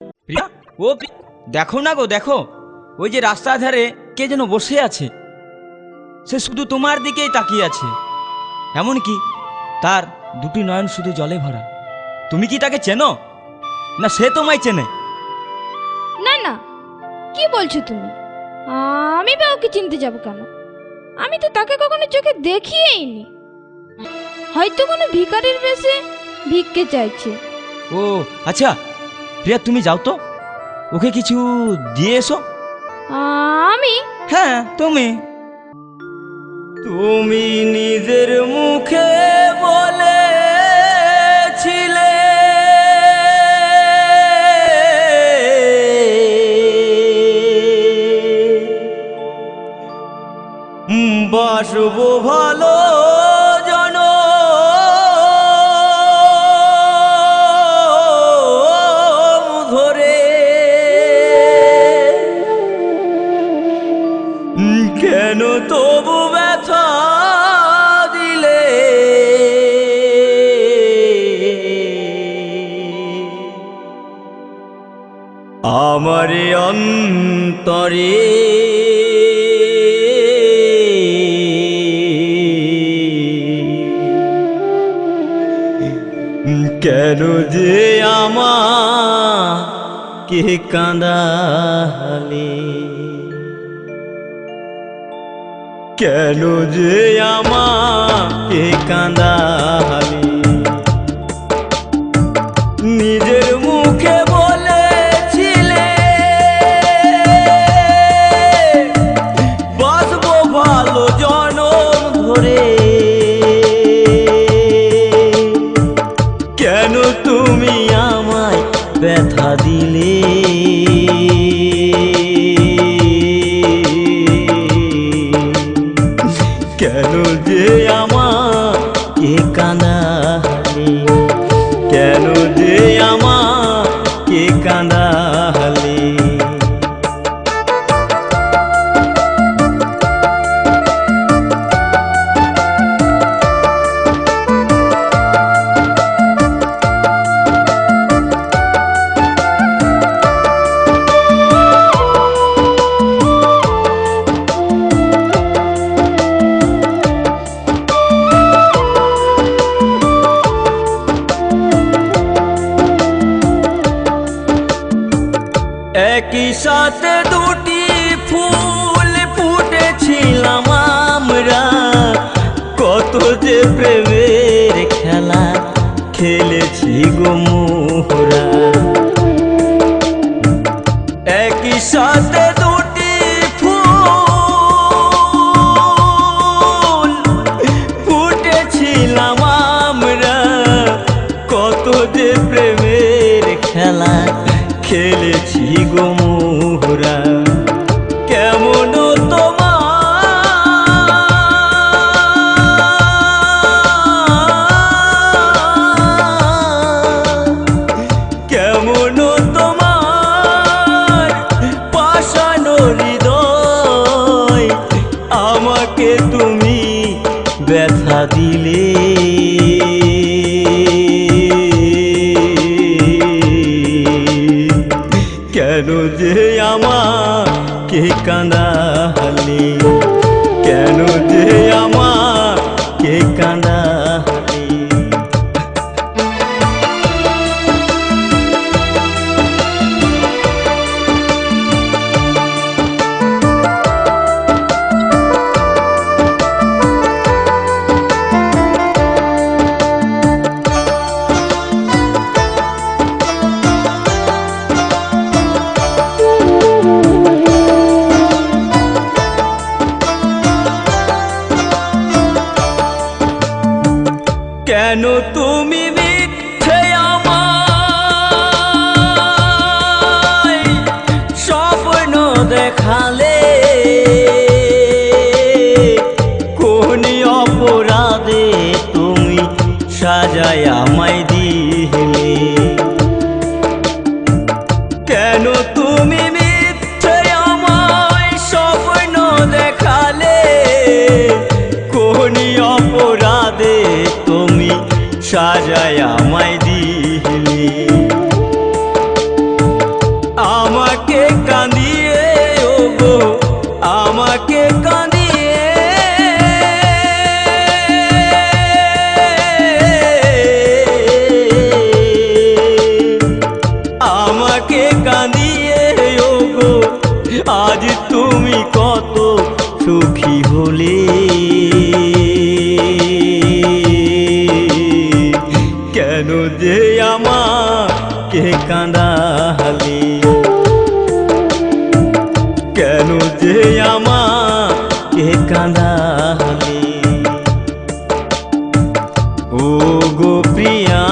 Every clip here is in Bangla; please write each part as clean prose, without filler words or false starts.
প্রিয়া, ও দেখো না গো, দেখো ওই যে রাস্তার ধারে কে যেন বসে আছে। সে শুধু তোমার দিকেই তাকিয়ে আছে, এমনকি তার দুটি নয়ন শুধু জলে ভরা। তুমি কি তাকে চেনো, না সে তোমায় চেনে? না না, কি বলছো তুমি? আমি বা ওকে চিনতে যাব কেন? আমি তো তাকে কখনো চোখে দেখিয়েইনি। হয়তো কোনো ভিখারির বেশে ভিক্ষে চাইছে। ও আচ্ছা প্রিয়া, তুমি যাও তো, ওকে কিছু দিয়ে এসো। আমি? হ্যাঁ তুমি। তুমি নিজের মুখে বলেছিলে বাসবো ভালো জনম ধরে, কেন তবু ব্যথা দিলে? আমারে অন্তরে কেন যে আমাকে কাঁদালে? কেন যে আমাকে কাঁদালে? নিজের মুখে বলেছিলে বাসবো ভালো জনম ধরে, কেন তুমি আমায় ব্যথা দিলে? কেন যে আমাকে কাঁদালে? কেন যে আমাকে কাঁদালে? একই সাথে দুটি ফুল ফুটেছিলাম আমরা, কত যে প্রেমের খেলা খেলেছি গো মোরা। একই সাথে দুটি ফুল ফুটেছিলাম আমরা, কত যে প্রেমের খেলা খেলেছি গো মোরা। কেমন কেমন তোমার পাষাণ হৃদয়, আমাকে তুমি ব্যথা দিলে? কেন যে আমাকে কাঁদালে? কেন যে আমাকে কাঁদালে? কেন তুমি মিথ্যে আমায় স্বপ্ন দেখালে? কোন অপরাধে তুমি সাজায় আমায় দিলে? কেন তুমি মিথ্যে আমায় স্বপ্ন দেখালে? কোন অপরাধে তুমি সাজায় আমায় দিলে? আমাকে কাঁদিয়ে ওগো আজ তুমি কত সুখী হলে। কেন যে আমাকে কাঁদালে, কেন যে আমাকে কাঁদালে। ও গো প্রিয়া,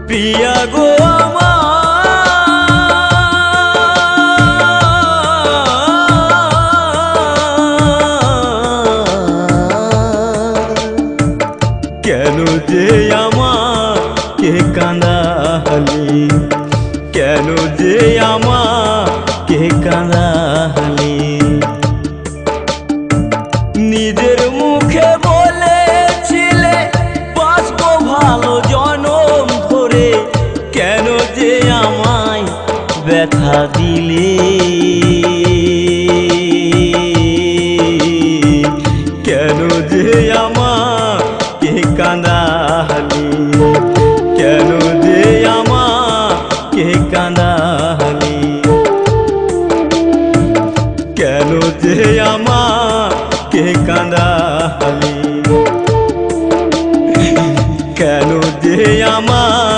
প্রিয়া গো কেন যে আমাকে কাঁদালে, কেন যে আমাকে কাঁদালে। নিজের মুখে বলেছিলে বাঁচবো ভালো জনম ধরে, কেন যে আমায় ব্যথা দিলে।